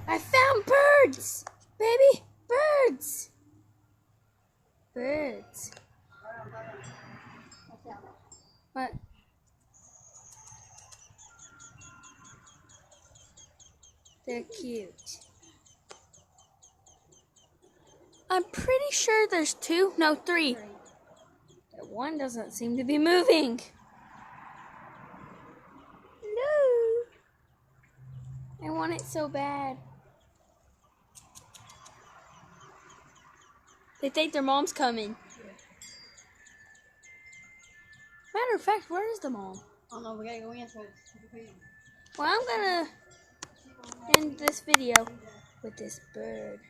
I found birds! Baby, birds! Birds. What? They're cute. I'm pretty sure there's 2, no 3. That one doesn't seem to be moving. No. I want it so bad. They think their mom's coming. Matter of fact, where is the mom? I don't know, we gotta go in so it's clean. Well, I'm gonna end this video with this bird.